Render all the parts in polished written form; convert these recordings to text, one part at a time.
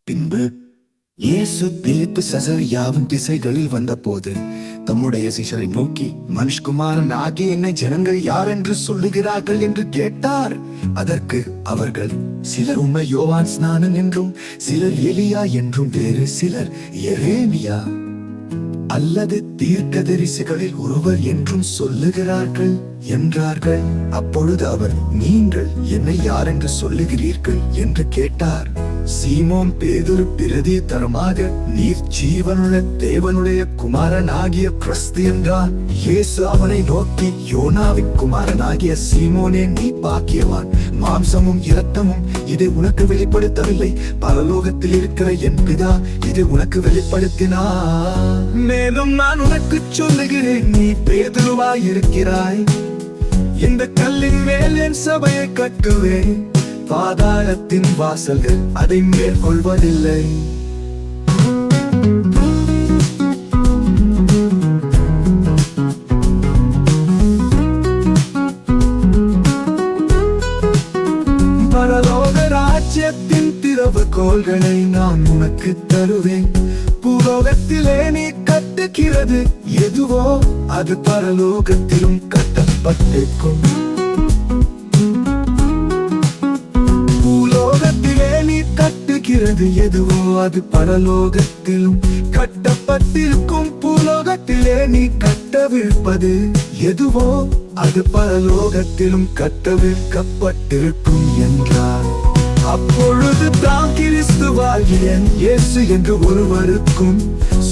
பின்பு இயேசு பிலிப்பு சசரியாவின் திசைகளில் வந்தபோது தம்முடைய சீஷரை நோக்கி, மனுஷ்குமாரன் ஆகிய என்னை ஜனங்கள் யார் என்று சொல்லுகிறார்கள் என்று கேட்டார். அதற்கு அவர்கள், சிலர் உம்மை யோவான் ஸ்நானன் என்றும், சிலர் எலியா என்றும், வேறு சிலர் எரேமியா அல்லது தீர்க்கதரிசிகளில் ஒருவர் என்றும் சொல்லுகிறார்கள் என்றார்கள். அப்பொழுது அவர், நீங்கள் என்னை யார் என்று சொல்லுகிறீர்கள் என்று கேட்டார். சீமோன் பேதுரு பிரதியுத்தரமாக, நீர் ஜீவனுள்ள தேவனுடைய குமாரன் ஆகிய கிறிஸ்து என்றார். இயேசு அவனை நோக்கி, யோனாவின் குமாரன் ஆகிய சீமோனே, நீ பாக்கியவான். மாம்சமும் இரத்தமும் இதை உனக்கு வெளிப்படுத்தவில்லை, பரலோகத்தில் இருக்கிற என் பிதா இதை உனக்கு வெளிப்படுத்தினார். மேலும் நான் உனக்கு சொல்லுகிறேன், நீ பேதுருவாய் இருக்கிறாய். இந்த கல்லின் மேல் என் சபையை கட்டுவேன், பாதாளத்தின் வாசல்கள் அதை மேற்கொள்வதில்லை. பரலோக ராஜ்யத்தின் திறவுகோல்களை நான் உனக்கு தருவேன். பூலோகத்திலே நீ கட்டுகிறது எதுவோ அது பரலோகத்திலும் கட்டப்பட்டிருக்கும். பூலோகத்திலே நீ கட்டுகிறது எதுவோ அது பரலோகத்திலும் கட்டப்பட்டிருக்கும். பூலோகத்திலே நீ கட்டவிழ்ப்பது எதுவோ அது பரலோகத்திலும் கட்டவிழ்க்கப்பட்டிருக்கும் என்றார். அப்பொழுது தான் கிறிஸ்துவாகிய இயேசு என்று ஒருவருக்கும்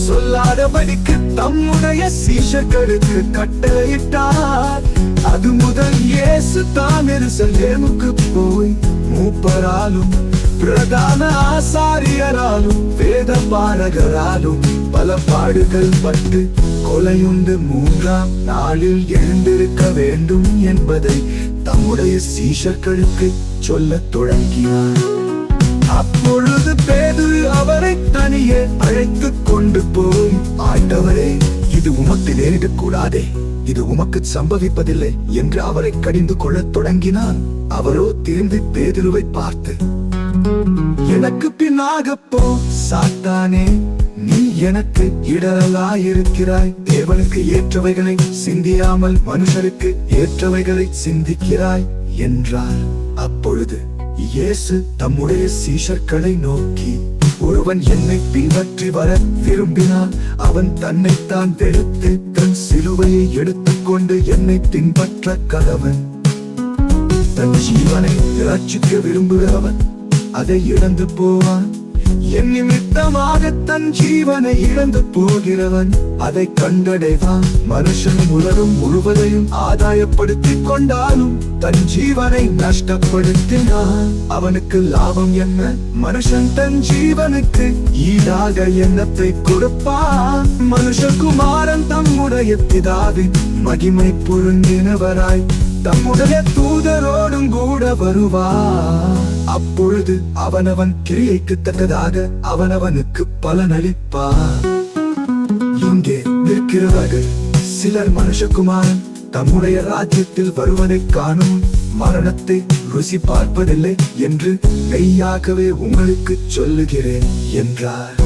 சொல்லாதபடிக்கு தம்முடைய சீஷர்களுக்கு கட்டளையிட்டார். அது முதல் இயேசு தான் எருசலேமுக்கு போய் மூப்பராலும் பிரதான ஆசாரியராலும் வேத பாரகராலும் பல பாடுகள் பட்டு கொலையுண்டு 3ஆம் நாளில் எழுந்திருக்க வேண்டும் என்பதை தம்முடைய சீஷர்களுக்கு சொல்லத் தொடங்கினார். அப்பொழுது பேதுரு அவரை தனியே அழைத்துக் கொண்டு போய், ஆண்டவரே, இது உமக்கு நேரிடக்கூடாதே, இது உமக்கு சம்பவிப்பதில்லை என்று அவரை கடிந்து கொள்ளத் தொடங்கினார். அவரோ திரும்பி பேதுருவை பார்த்து, எனக்கு பின்னாக போ சாத்தானே, நீ எனக்கு இடரலாயிருக்கிறாய். தேவனுக்கு ஏற்றவைகளை சிந்தியாமல் மனுஷருக்கு ஏற்றவைகளை சிந்திக்கிறாய் என்றார். அப்பொழுது இயேசு தம்முடைய சீஷர்களை நோக்கி, ஒருவன் என்னை பின்பற்றி வர விரும்பினால் அவன் தன்னைத்தான் வெறுத்து தன் சிலுவையை எடுத்துக்கொண்டு என்னை பின்பற்ற கடவன். தன் ஜீவனை ரட்சிக்க விரும்புகிறவன் அதை இழந்து போவான். என் நிமித்தமாக தன் ஜீவனை இழந்து போகிறவன் அதை கண்டடைவான். மனுஷன் உலகம் முழுவதையும் ஆதாயப்படுத்திக் கொண்டாலும் தன் ஜீவனை நஷ்டப்படுத்தினான் அவனுக்கு லாபம் என்ன? மனுஷன் தன் ஜீவனுக்கு ஈடாக எண்ணத்தை கொடுப்பான். மனுஷகுமாரன் தம்முடைய பிதாவின் மகிமை பொருந்தினவராய் தம்முடைய தூதரோடும் கூட வருவார். அப்பொழுது அவனவன் கிரியைக்கு தக்கதாக அவனவனுக்கு பலனளிப்பார். இங்கே நிற்கிறவர்கள் சிலர் மனுஷகுமாரன் தம்முடைய ராஜ்யத்தில் வருவதை காணும் மரணத்தை ருசி பார்ப்பதில்லை என்று மெய்யாகவே உங்களுக்கு சொல்லுகிறேன் என்றார்.